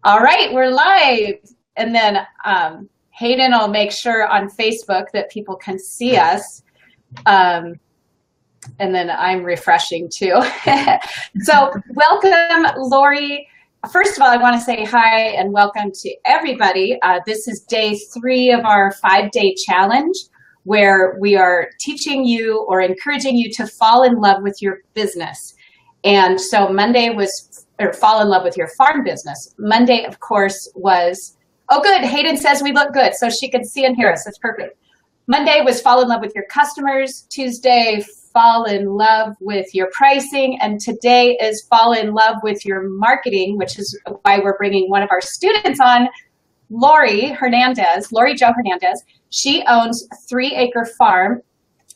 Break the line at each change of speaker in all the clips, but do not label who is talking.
All right, we're live. And then Hayden will make sure on Facebook that people can see us. And then I'm refreshing too. So welcome, Laurie. First of all, I want to say hi and welcome to everybody. This is day 3 of our 5-day challenge, where we are teaching you or encouraging you to fall in love with your business. And so Monday was, or fall in love with your farm business. Monday, of course, was, oh good, Hayden says we look good, so she can see and hear us, that's perfect. Monday was fall in love with your customers. Tuesday, fall in love with your pricing. And today is fall in love with your marketing, which is why we're bringing one of our students on, Lori Jo Hernandez. She owns 3 Acre Farm.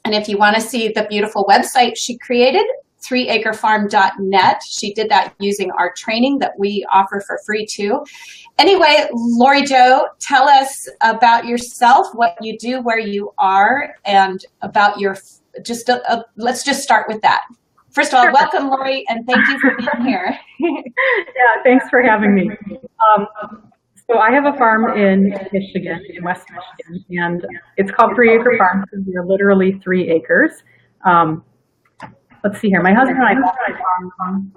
And if you want to see the beautiful website she created, 3acrefarm.net. She did that using our training that we offer for free too. Anyway, Lori Jo, tell us about yourself, what you do, where you are, and about your, let's just start with that. First of all, welcome, Lori, and thank you for being here.
Yeah, thanks for having me. So I have a farm in Michigan, in West Michigan, and it's called 3 Acre Farm because we are literally 3 acres. Let's see here. My husband and I bought my farm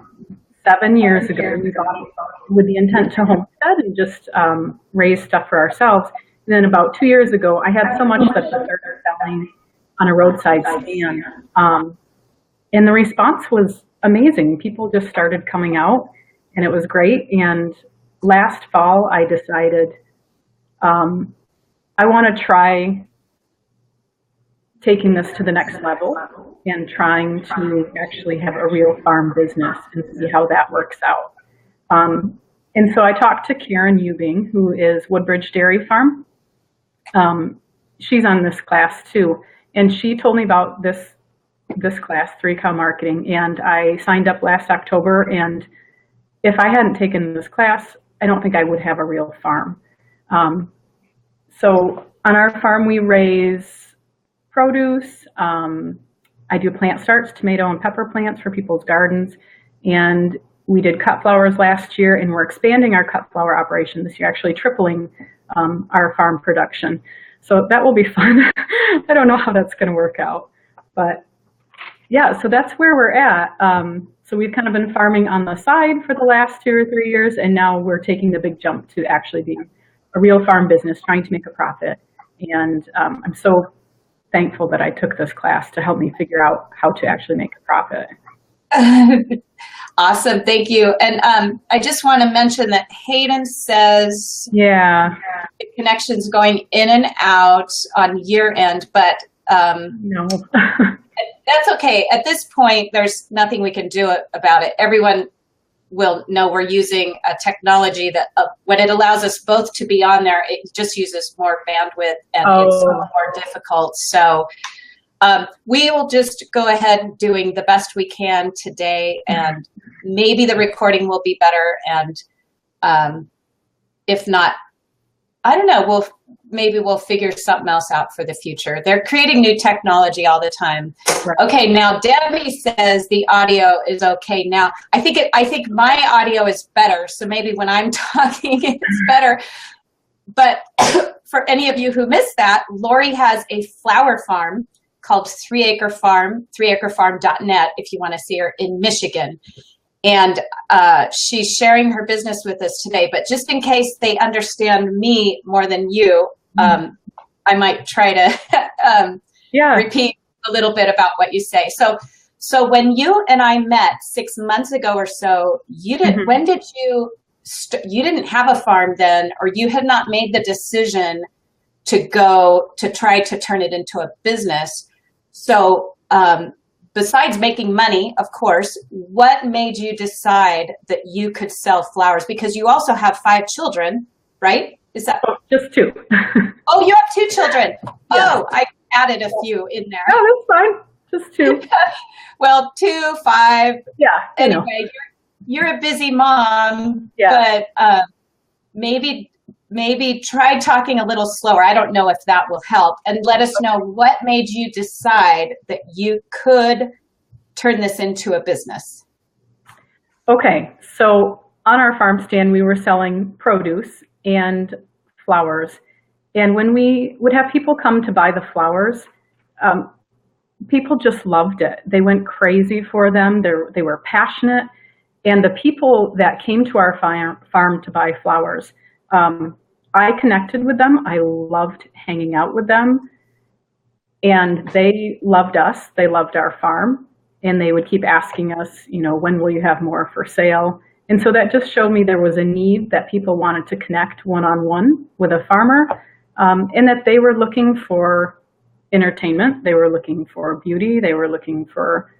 7 years ago. We bought it with the intent to homestead and just raise stuff for ourselves. And then about 2 years ago, I had so much that I started selling on a roadside stand. And the response was amazing. People just started coming out, and it was great. And last fall, I decided I want to try taking this to the next level and trying to actually have a real farm business and see how that works out. And so I talked to Karen Ewing, who is Woodbridge Dairy Farm. She's on this class too. And she told me about this class, 3 Cow Marketing, and I signed up last October. And if I hadn't taken this class, I don't think I would have a real farm. So on our farm, we raise produce. I do plant starts, tomato and pepper plants for people's gardens. And we did cut flowers last year, and we're expanding our cut flower operation this year, actually tripling our farm production. So that will be fun. I don't know how that's going to work out. But yeah, so that's where we're at. So we've kind of been farming on the side for the last 2 or 3 years, and now we're taking the big jump to actually being a real farm business, trying to make a profit. And I'm so thankful that I took this class to help me figure out how to actually make a profit.
Awesome, thank you. And I just want to mention that Hayden says
the
connection's going in and out on year end, but
no.
That's okay. At this point, there's nothing we can do about it. Everyone will know we're using a technology that when it allows us both to be on there, it just uses more bandwidth and it's more difficult. So we will just go ahead doing the best we can today, and maybe the recording will be better. And if not, I don't know, maybe we'll figure something else out for the future. They're creating new technology all the time. Right. Okay, now Debbie says the audio is okay now. I think my audio is better, so maybe when I'm talking it's better. But for any of you who missed that, Lori has a flower farm called 3 Acre Farm, 3acrefarm.net if you want to see her, in Michigan. And she's sharing her business with us today. But just in case they understand me more than you, I might try to repeat a little bit about what you say. So when you and I met 6 months ago or so, you didn't. When did you? You didn't have a farm then, or you had not made the decision to go to try to turn it into a business. So. Besides making money, of course, what made you decide that you could sell flowers? Because you also have 5 children, right? Is that
just 2?
Oh, you have 2 children. Yeah. Oh, I added a few in there.
Oh, that's fine. Just 2.
Well, 2, 5.
Yeah.
Anyway, you're a busy mom. Yeah. But maybe try talking a little slower. I don't know if that will help. And let us know what made you decide that you could turn this into a business.
Okay, so on our farm stand, we were selling produce and flowers. And when we would have people come to buy the flowers, people just loved it. They went crazy for them. They were passionate. And the people that came to our farm to buy flowers, I connected with them. I loved hanging out with them. And they loved us. They loved our farm. And they would keep asking us, when will you have more for sale? And so that just showed me there was a need that people wanted to connect one-on-one with a farmer, and that they were looking for entertainment. They were looking for beauty. They were looking for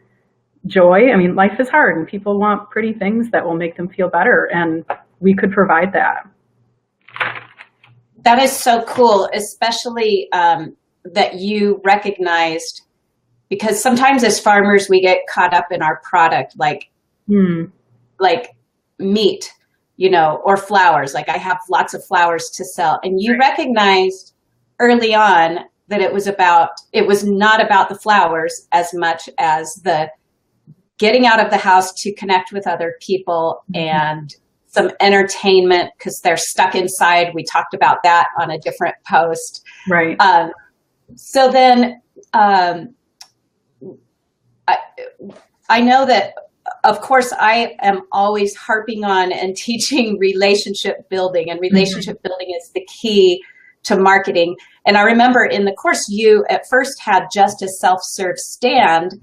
joy. I mean, life is hard, and people want pretty things that will make them feel better, and we could provide that.
That is so cool, especially that you recognized, because sometimes as farmers we get caught up in our product, like meat, or flowers. Like I have lots of flowers to sell, and you recognized early on that it was not about the flowers as much as the getting out of the house to connect with other people and some entertainment because they're stuck inside. We talked about that on a different post.
Right.
So then I know that, of course, I am always harping on and teaching relationship building, and relationship building is the key to marketing. And I remember in the course, you at first had just a self-serve stand,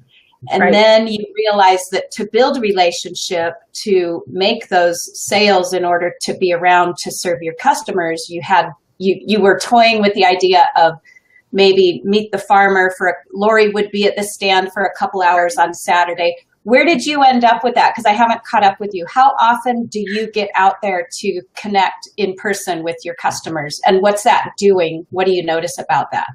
and then you realized that to build relationship, to make those sales in order to be around to serve your customers, you were toying with the idea of maybe meet the farmer Laurie would be at the stand for a couple hours on Saturday. Where did you end up with that? Because I haven't caught up with you. How often do you get out there to connect in person with your customers? And what's that doing? What do you notice about that?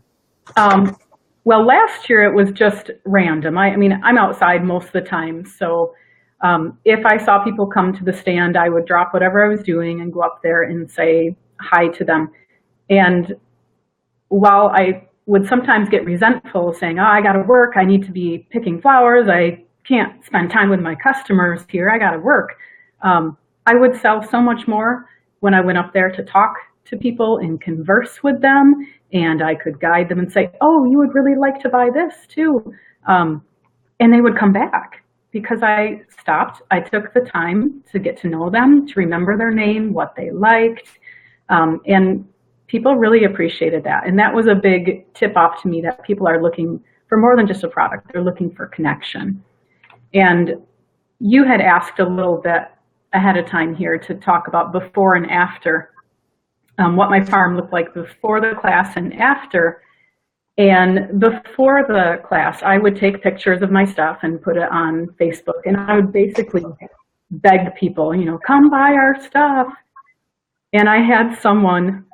Well, last year it was just random. I mean, I'm outside most of the time. So if I saw people come to the stand, I would drop whatever I was doing and go up there and say hi to them. And while I would sometimes get resentful saying, I got to work, I need to be picking flowers, I can't spend time with my customers here, I got to work. I would sell so much more when I went up there to talk to people and converse with them, and I could guide them and say, oh, you would really like to buy this too. And they would come back because I stopped. I took the time to get to know them, to remember their name, what they liked, and people really appreciated that. And that was a big tip off to me that people are looking for more than just a product. They're looking for connection. And you had asked a little bit ahead of time here to talk about before and after, what my farm looked like before the class and after. And before the class, I would take pictures of my stuff and put it on Facebook. And I would basically beg people, come buy our stuff. And I had someone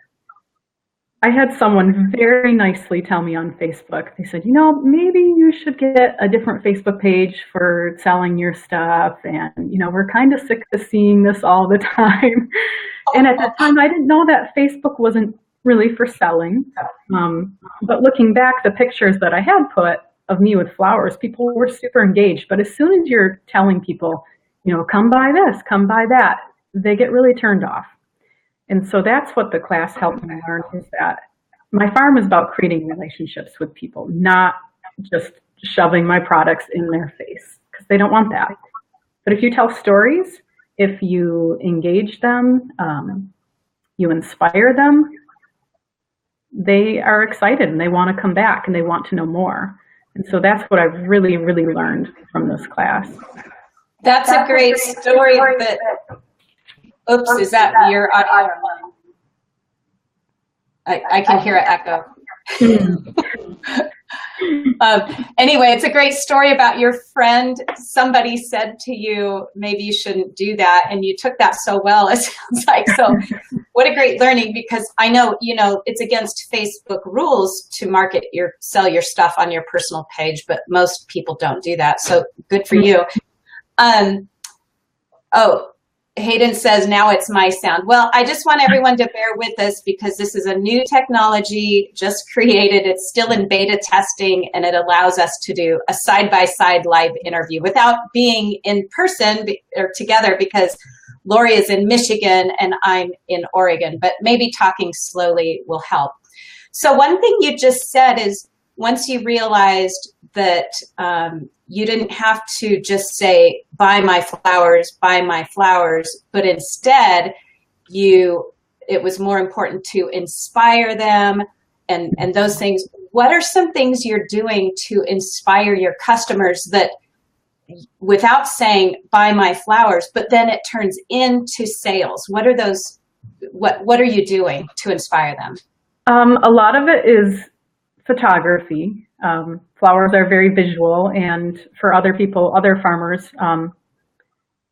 very nicely tell me on Facebook, they said, maybe you should get a different Facebook page for selling your stuff. And, we're kind of sick of seeing this all the time. And at that time, I didn't know that Facebook wasn't really for selling. But looking back, the pictures that I had put of me with flowers, people were super engaged. But as soon as you're telling people, come buy this, come buy that, they get really turned off. And so that's what the class helped me learn, is that my farm is about creating relationships with people, not just shoving my products in their face, because they don't want that. But if you tell stories, if you engage them, you inspire them, they are excited and they want to come back and they want to know more. And so that's what I've really, really learned from this class.
That's a great story. Oops, is that your audio? I can hear it echo. Anyway, it's a great story about your friend. Somebody said to you, maybe you shouldn't do that. And you took that so well, it sounds like. So what a great learning, because I know, it's against Facebook rules to sell your stuff on your personal page, but most people don't do that. So good for you. Hayden says, now it's my sound. Well, I just want everyone to bear with us because this is a new technology just created. It's still in beta testing, and it allows us to do a side-by-side live interview without being in person or together, because Laurie is in Michigan and I'm in Oregon, but maybe talking slowly will help. So one thing you just said is once you realized that you didn't have to just say, buy my flowers, but instead it was more important to inspire them and those things. What are some things you're doing to inspire your customers that without saying, buy my flowers, but then it turns into sales? What are those, what are you doing to inspire them?
A lot of it is photography. Flowers are very visual, and for other people, other farmers,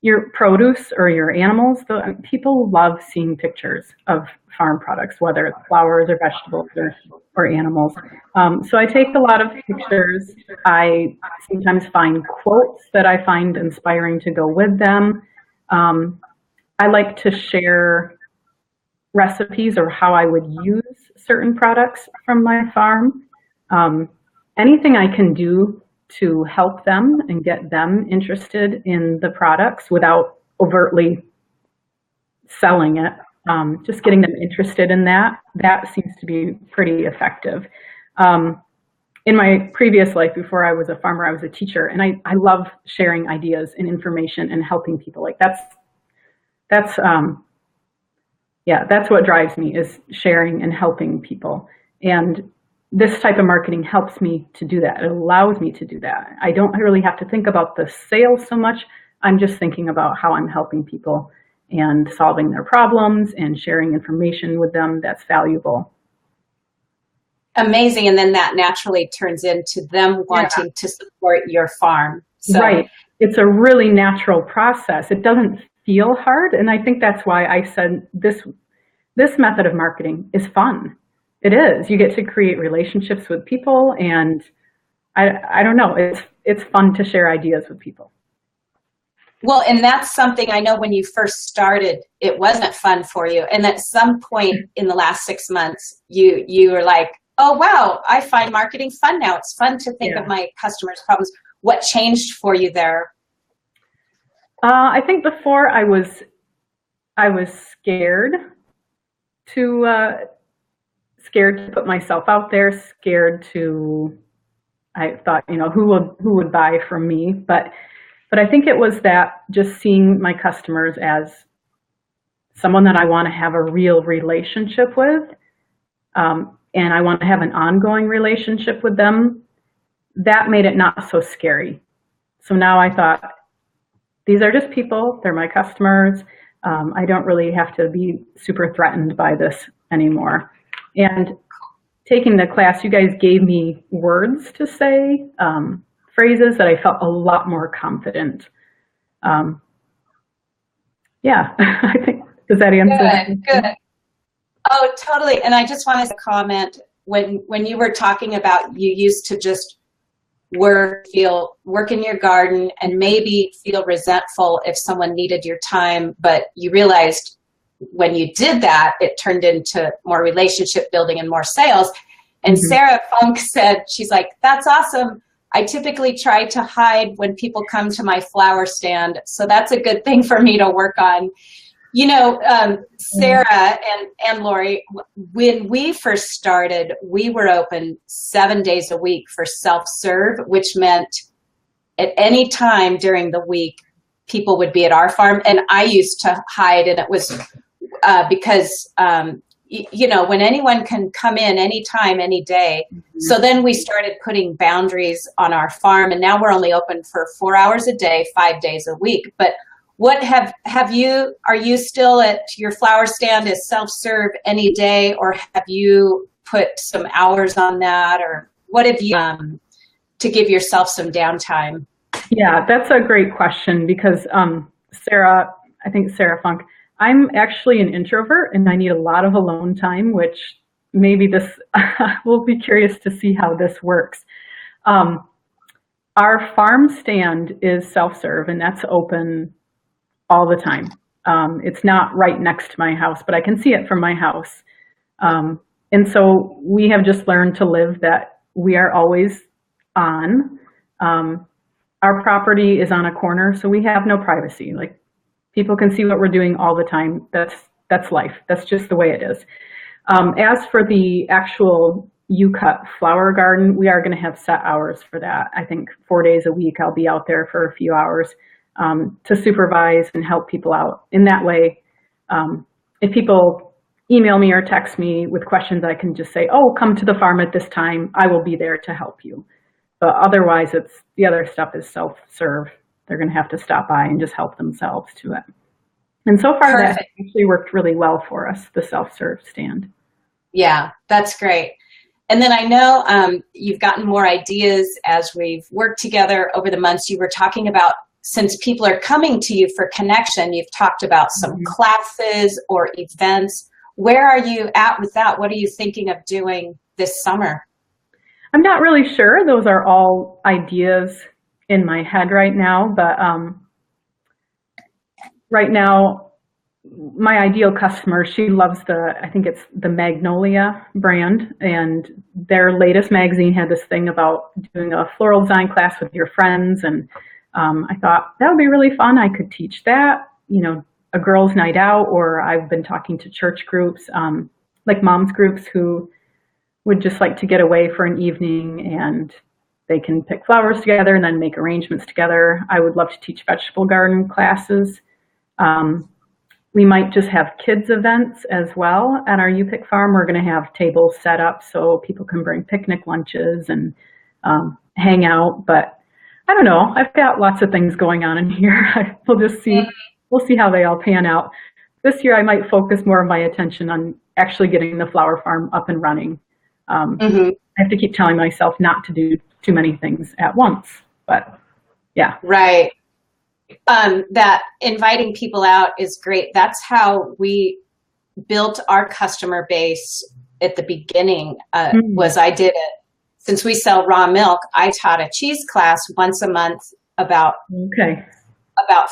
your produce or your animals, people love seeing pictures of farm products, whether it's flowers or vegetables or animals. So I take a lot of pictures. I sometimes find quotes that I find inspiring to go with them. I like to share recipes or how I would use certain products from my farm. Anything I can do to help them and get them interested in the products without overtly selling it, just getting them interested in that seems to be pretty effective. In my previous life, before I was a farmer, I was a teacher, and I love sharing ideas and information and helping people. Like that's what drives me, is sharing and helping people. And this type of marketing helps me to do that. It allows me to do that. I don't really have to think about the sales so much. I'm just thinking about how I'm helping people and solving their problems and sharing information with them that's valuable.
Amazing. And then that naturally turns into them wanting to support your farm. So. Right.
It's a really natural process. It doesn't feel hard. And I think that's why I said this method of marketing is fun. It is. You get to create relationships with people, and I don't know, it's fun to share ideas with people.
Well, and that's something I know when you first started, it wasn't fun for you. And at some point in the last 6 months, you were like, oh, wow, I find marketing fun now. It's fun to think of my customers' problems. What changed for you there?
I think before I was scared to put myself out there, I thought, who would buy from me? But I think it was that just seeing my customers as someone that I want to have a real relationship with, and I want to have an ongoing relationship with them, that made it not so scary. So now I thought, these are just people, they're my customers. I don't really have to be super threatened by this anymore. And taking the class, you guys gave me words to say, phrases that I felt a lot more confident. I think, does that answer?
Good. Oh, totally. And I just wanted to comment, when you were talking about you used to just work in your garden and maybe feel resentful if someone needed your time, but you realized when you did that, it turned into more relationship building and more sales. And Sarah Funk said, she's like, that's awesome. I typically try to hide when people come to my flower stand. So that's a good thing for me to work on. Sarah and Laurie, when we first started, we were open 7 days a week for self-serve, which meant at any time during the week, people would be at our farm. And I used to hide, and it was because, when anyone can come in anytime, any day. So then we started putting boundaries on our farm, and now we're only open for 4 hours a day, 5 days a week. But what are you still at your flower stand as self-serve any day, or have you put some hours on that, or what have you to give yourself some downtime?
Yeah, that's a great question, because Sarah Funk, I'm actually an introvert and I need a lot of alone time, which maybe we'll be curious to see how this works. Our farm stand is self-serve, and that's open all the time. It's not right next to my house, but I can see it from my house. And so we have just learned to live that we are always on. Our property is on a corner, so we have no privacy. Like, People can see what we're doing all the time. That's life. That's just the way it is. As for the actual U-cut flower garden, we are going to have set hours for that. I think 4 days a week I'll be out there for a few hours to supervise and help people out. In that way, if people email me or text me with questions, I can just say, oh, come to the farm at this time. I will be there to help you. But otherwise, the other stuff is self-serve. They're going to have to stop by and just help themselves to it. And so far,
Perfect.
that actually worked really well for us, the self-serve stand.
Yeah, that's great. And then I know you've gotten more ideas as we've worked together over the months. You were talking about, since people are coming to you for connection, you've talked about some classes or events. Where are you at with that? What are you thinking of doing this summer?
I'm not really sure. Those are all ideas in my head right now, but right now, my ideal customer, she loves I think it's the Magnolia brand, and their latest magazine had this thing about doing a floral design class with your friends, and I thought that would be really fun. I could teach that, a girls' night out, or I've been talking to church groups, like moms groups who would just like to get away for an evening and they can pick flowers together and then make arrangements together. I would love to teach vegetable garden classes. We might just have kids events as well at our U-Pick farm. We're going to have tables set up so people can bring picnic lunches and hang out. But I don't know. I've got lots of things going on in here. We'll just see. We'll see how they all pan out. This year, I might focus more of my attention on actually getting the flower farm up and running. I have to keep telling myself not to do too many things at once. But yeah.
Right. That inviting people out is great. That's how we built our customer base at the beginning, was I did it. Since we sell raw milk, I taught a cheese class once a month, about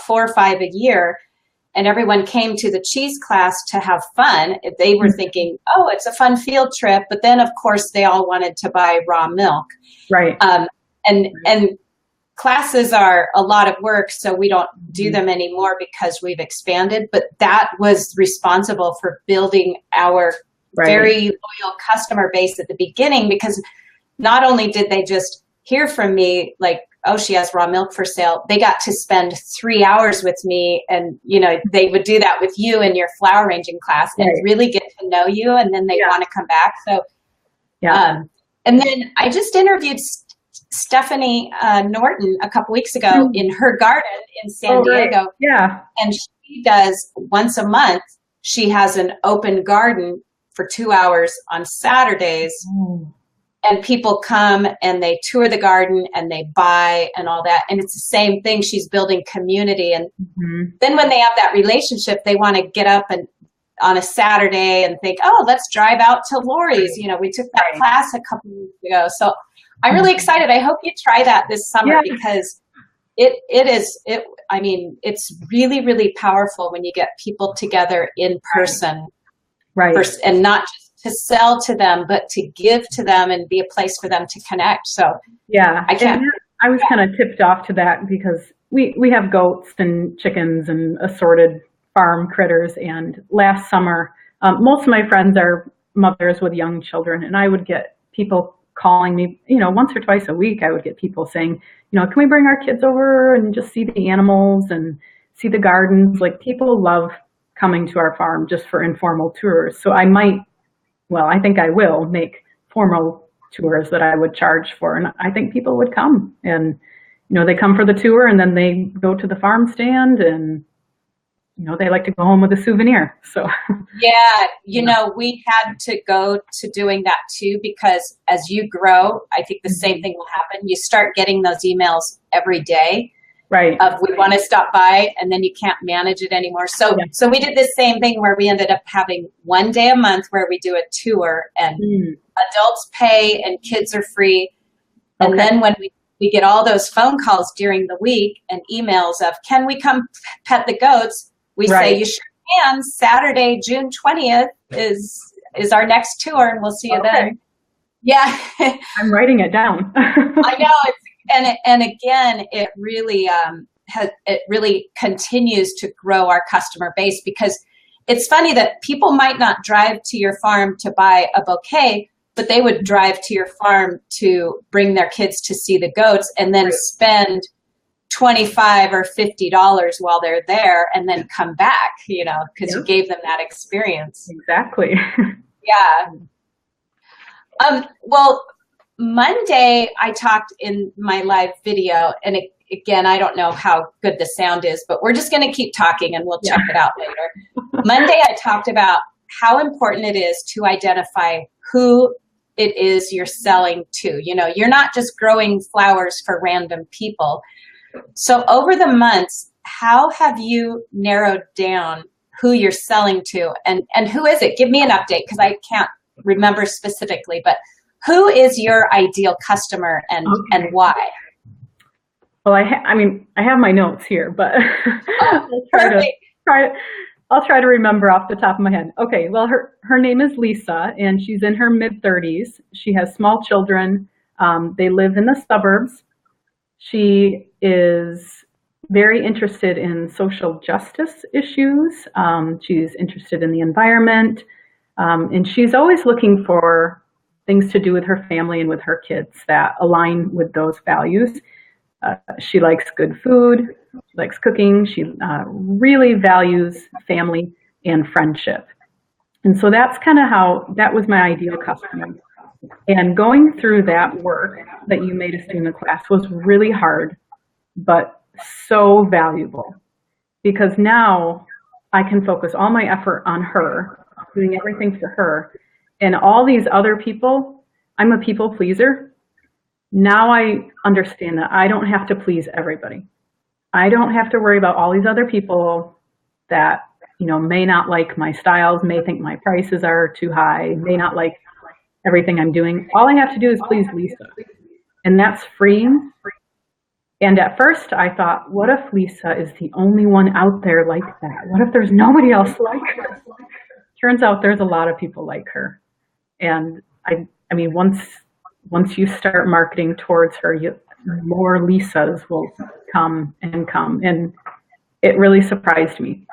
4 or 5 a year. And everyone came to the cheese class to have fun. They were thinking, oh, it's a fun field trip. But then, of course, they all wanted to buy raw milk.
Right.
And classes are a lot of work, so we don't do them anymore because we've expanded. But that was responsible for building our very loyal customer base at the beginning, because not only did they just hear from me, like, oh, she has raw milk for sale, they got to spend 3 hours with me, and they would do that with you in your flower arranging class and really get to know you, and then they want to come back. So and then I just interviewed Stephanie Norton a couple weeks ago in her garden in San Diego.
Yeah.
And she does once a month, she has an open garden for 2 hours on Saturdays. And people come and they tour the garden and they buy and all that. And it's the same thing. She's building community. And then when they have that relationship, they want to get up and on a Saturday and think, oh, let's drive out to Laurie's. We took that class a couple of weeks ago. So I'm really excited. I hope you try that this summer, because it's really, really powerful when you get people together in person. Right. And not just to sell to them, but to give to them and be a place for them to connect. So
I was kind of tipped off to that because we have goats and chickens and assorted farm critters. And last summer, most of my friends are mothers with young children, and I would get people calling me, once or twice a week. I would get people saying, can we bring our kids over and just see the animals and see the gardens? Like, people love coming to our farm just for informal tours. So I think I will make formal tours that I would charge for. And I think people would come and, they come for the tour and then they go to the farm stand and, they like to go home with a souvenir. So we had to go to doing that too, because as you grow, I think the same thing will happen. You start getting those emails every day. Right. Of we want to stop by, and then you can't manage it anymore. So we did the same thing where we ended up having 1 day a month where we do a tour, and adults pay and kids are free. And then when we get all those phone calls during the week and emails of, can we come pet the goats? We say, you sure can. Saturday, June 20th is our next tour, and we'll see you then. Yeah. I'm writing it down.
I know. And again, it really, it really continues to grow our customer base, because it's funny that people might not drive to your farm to buy a bouquet, but they would drive to your farm to bring their kids to see the goats and then spend $25 or $50 while they're there and then come back, because you gave them that experience.
Exactly.
Yeah. Well, Monday I talked in my live video, and again, I don't know how good the sound is, but we're just going to keep talking and we'll check it out later. Monday I talked about how important it is to identify who it is you're selling to. You're not just growing flowers for random people. So over the months, how have you narrowed down who you're selling to, and who is it? Give me an update, because I can't remember specifically, but who is your ideal customer and why?
Well, I have my notes here, but I'll try to remember off the top of my head. Okay, well, her name is Lisa, and she's in her mid-30s. She has small children. They live in the suburbs. She is very interested in social justice issues. She's interested in the environment, and she's always looking for things to do with her family and with her kids that align with those values. She likes good food, she likes cooking, she really values family and friendship. And so that's kind of that was my ideal customer. And going through that work that you made us do in the class was really hard, but so valuable, because now I can focus all my effort on her, doing everything for her. And all these other people, I'm a people pleaser. Now I understand that I don't have to please everybody. I don't have to worry about all these other people that, may not like my styles, may think my prices are too high, may not like everything I'm doing. All I have to do is please Lisa. And that's freeing. And at first I thought, what if Lisa is the only one out there like that? What if there's nobody else like her? Turns out there's a lot of people like her. And I mean, once you start marketing towards her, more Lisas will come. And it really surprised me.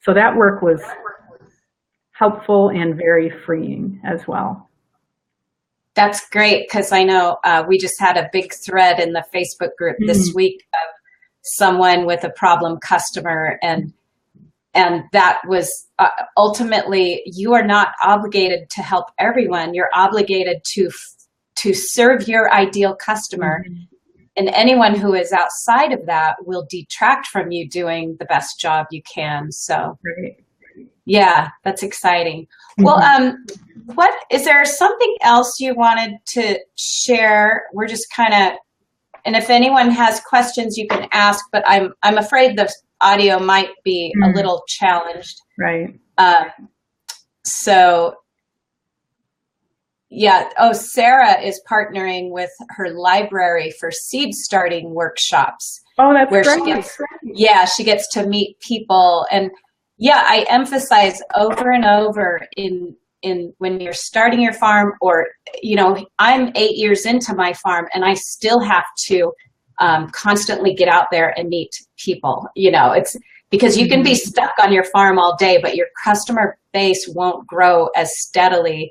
So that work was helpful and very freeing as well.
That's great, because I know we just had a big thread in the Facebook group this week of someone with a problem customer, and that was ultimately, you are not obligated to help everyone. You're obligated to serve your ideal customer, and anyone who is outside of that will detract from you doing the best job you can. So, yeah, that's exciting. Well, what is there something else you wanted to share? We're just kind of, and if anyone has questions, you can ask. But I'm afraid the audio might be a little challenged.
Right.
So, yeah. Oh, Sarah is partnering with her library for seed starting workshops.
Oh, that's great.
She gets to meet people. And yeah, I emphasize over and over in when you're starting your farm, or, I'm 8 years into my farm and I still have to constantly get out there and meet people. It's because you can be stuck on your farm all day, but your customer base won't grow as steadily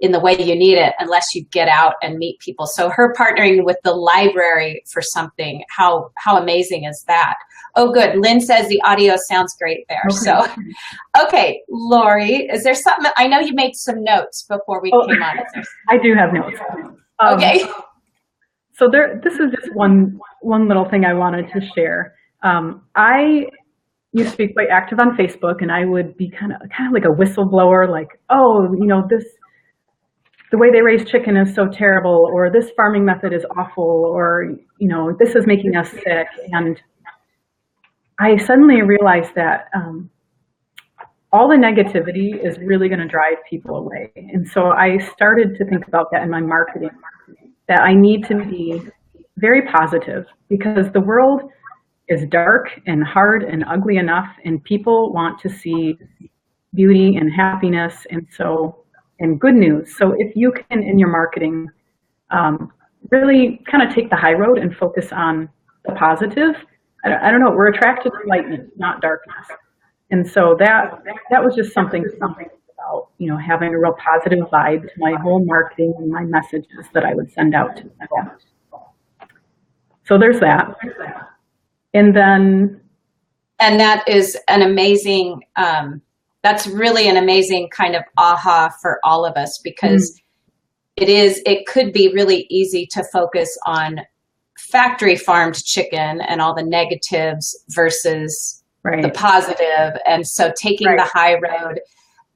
in the way you need it unless you get out and meet people. So her partnering with the library for something, how amazing is that? Oh, good. Lynn says the audio sounds great there. Okay. So, okay, Laurie, is there something? I know you made some notes before we came on.
I do have notes.
Okay.
So this is just one little thing I wanted to share. I used to be quite active on Facebook, and I would be kind of like a whistleblower, like, the way they raise chicken is so terrible, or this farming method is awful, or, this is making us sick. And I suddenly realized that all the negativity is really going to drive people away. And so I started to think about that in my marketing, that I need to be very positive, because the world is dark and hard and ugly enough, and people want to see beauty and happiness and good news. So if you can, in your marketing, really kind of take the high road and focus on the positive, I don't know, we're attracted to lightness, not darkness. And so that was just something about, having a real positive vibe to my whole marketing and my messages that I would send out to people. So there's that. And then.
And that is an amazing, that's really an amazing kind of aha for all of us, because it could be really easy to focus on factory farmed chicken and all the negatives versus the positive. And so taking the high road,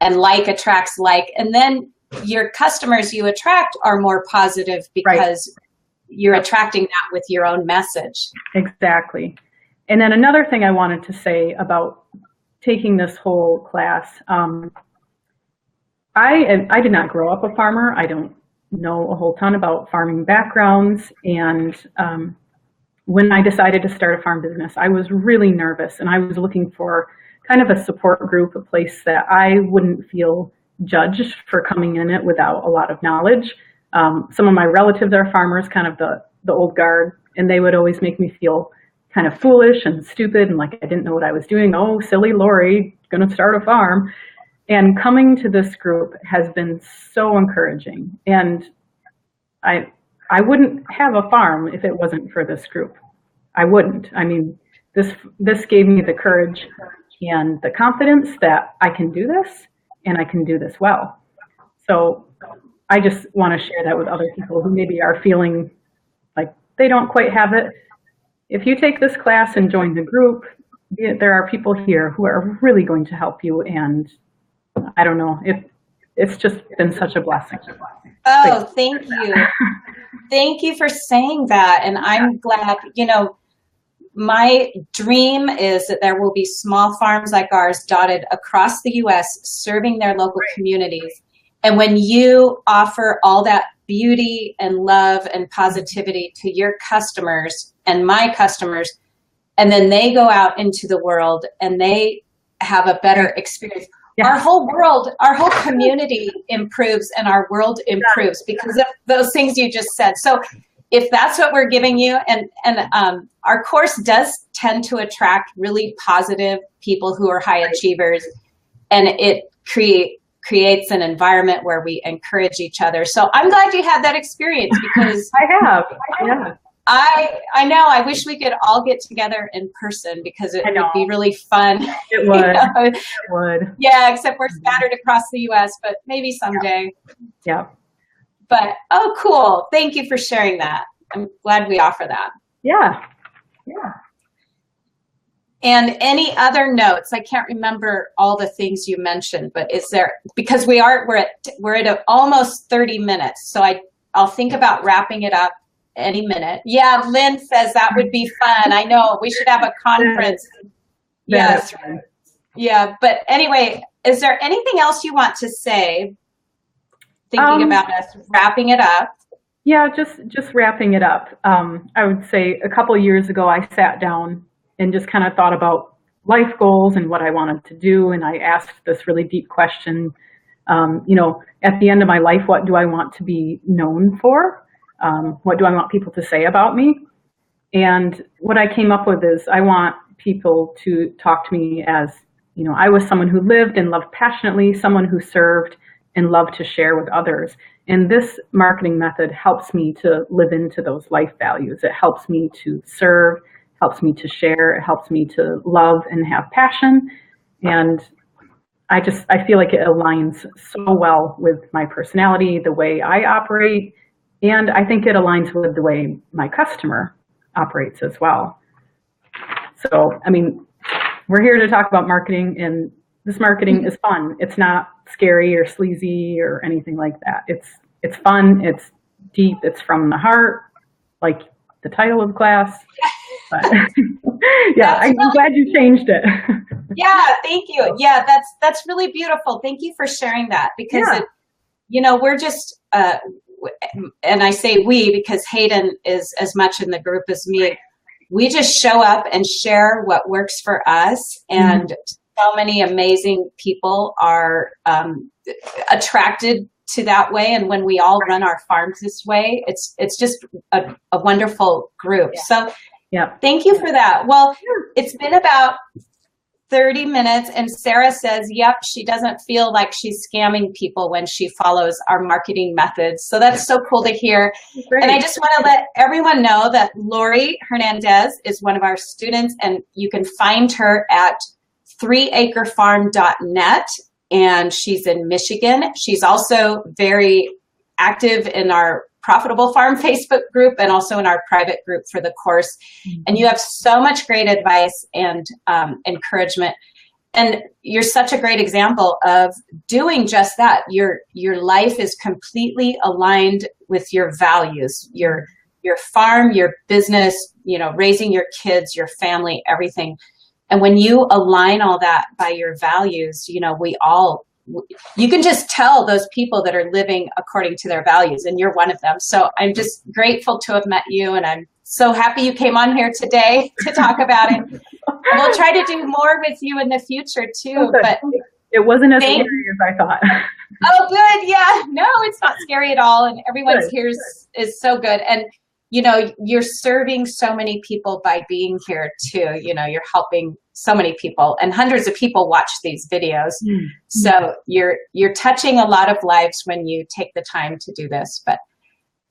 and like attracts like, and then your customers you attract are more positive because you're attracting that with your own message.
Exactly. And then another thing I wanted to say about taking this whole class, I did not grow up a farmer. I don't know a whole ton about farming backgrounds. And when I decided to start a farm business, I was really nervous, and I was looking for kind of a support group, a place that I wouldn't feel judged for coming in it without a lot of knowledge. Some of my relatives are farmers, kind of the old guard, and they would always make me feel kind of foolish and stupid and like I didn't know what I was doing. Oh, silly Laurie, gonna start a farm. And coming to this group has been so encouraging. And I wouldn't have a farm if it wasn't for this group. I wouldn't. I mean, this gave me the courage and the confidence that I can do this, and I can do this well. So I just want to share that with other people who maybe are feeling like they don't quite have it. If you take this class and join the group, there are people here who are really going to help you. And I don't know, it's just been such a blessing.
Oh, thank you. Thank you for saying that. And I'm glad, my dream is that there will be small farms like ours dotted across the U.S. serving their local communities. And when you offer all that beauty and love and positivity to your customers and my customers, and then they go out into the world and they have a better experience, our whole world, our whole community improves, and our world improves because of those things you just said. So if that's what we're giving you, and our course does tend to attract really positive people who are high achievers, and it creates an environment where we encourage each other. So I'm glad you had that experience, because
I have. Yeah.
I know. I wish we could all get together in person, because it would be really fun.
It would. It would.
Yeah, except we're scattered across the U.S., but maybe someday.
Yeah.
But, oh, cool. Thank you for sharing that. I'm glad we offer that.
Yeah. Yeah.
And any other notes? I can't remember all the things you mentioned, but is there, because we're at almost 30 minutes. So I'll think about wrapping it up any minute. Yeah, Lynn says that would be fun. I know, we should have a conference. Yes. Yeah, but anyway, is there anything else you want to say, thinking about us wrapping it up?
Yeah, just wrapping it up. I would say a couple of years ago, I sat down and just kind of thought about life goals and what I wanted to do. And I asked this really deep question, at the end of my life, what do I want to be known for? What do I want people to say about me? And what I came up with is I want people to talk to me as, I was someone who lived and loved passionately, someone who served and loved to share with others. And this marketing method helps me to live into those life values. It helps me to serve, helps me to share, it helps me to love and have passion. And I feel like it aligns so well with my personality, the way I operate, and I think it aligns with the way my customer operates as well. So, I mean, we're here to talk about marketing, and this marketing is fun. It's not scary or sleazy or anything like that. It's fun, it's deep, it's from the heart, like the title of the class. But yeah, I'm glad you changed it.
Yeah, thank you. Yeah, that's really beautiful. Thank you for sharing that, because we're just and I say we because Hayden is as much in the group as me. We just show up and share what works for us, and so many amazing people are attracted to that way. And when we all run our farms this way, it's just a wonderful group. Yeah. So
Yeah.
Thank you for that. Well, it's been about 30 minutes, and Sarah says, yep, she doesn't feel like she's scamming people when she follows our marketing methods. So that's so cool to hear.
Great.
And I just want to let everyone know that Lori Hernandez is one of our students, and you can find her at 3acrefarm.net, and she's in Michigan. She's also very active in our Profitable Farm Facebook group and also in our private group for the course. And you have so much great advice and encouragement. And you're such a great example of doing just that. Your life is completely aligned with your values, your farm, your business, raising your kids, your family, everything. And when you align all that by your values, you can just tell those people that are living according to their values, and you're one of them. So I'm just grateful to have met you, and I'm so happy you came on here today to talk about it. We'll try to do more with you in the future too. But
it wasn't as scary as I thought.
Oh, good. Yeah. No, it's not scary at all. And everyone's here is so good. And you're serving so many people by being here too. You're helping so many people, and hundreds of people watch these videos. Mm-hmm. So you're touching a lot of lives when you take the time to do this. But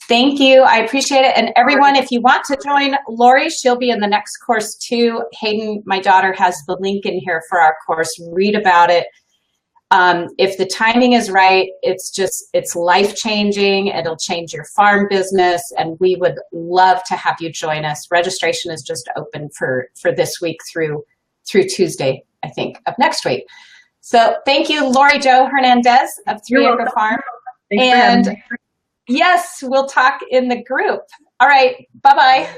thank you. I appreciate it. And everyone, if you want to join Laurie, she'll be in the next course too. Hayden, my daughter, has the link in here for our course. Read about it. If the timing is right, it's life-changing. It'll change your farm business, and we would love to have you join us. Registration is just open for this week through Tuesday, I think, of next week. So thank you, Lori Jo Hernandez of 3Acre Farm.
And
yes, we'll talk in the group. All right, bye-bye.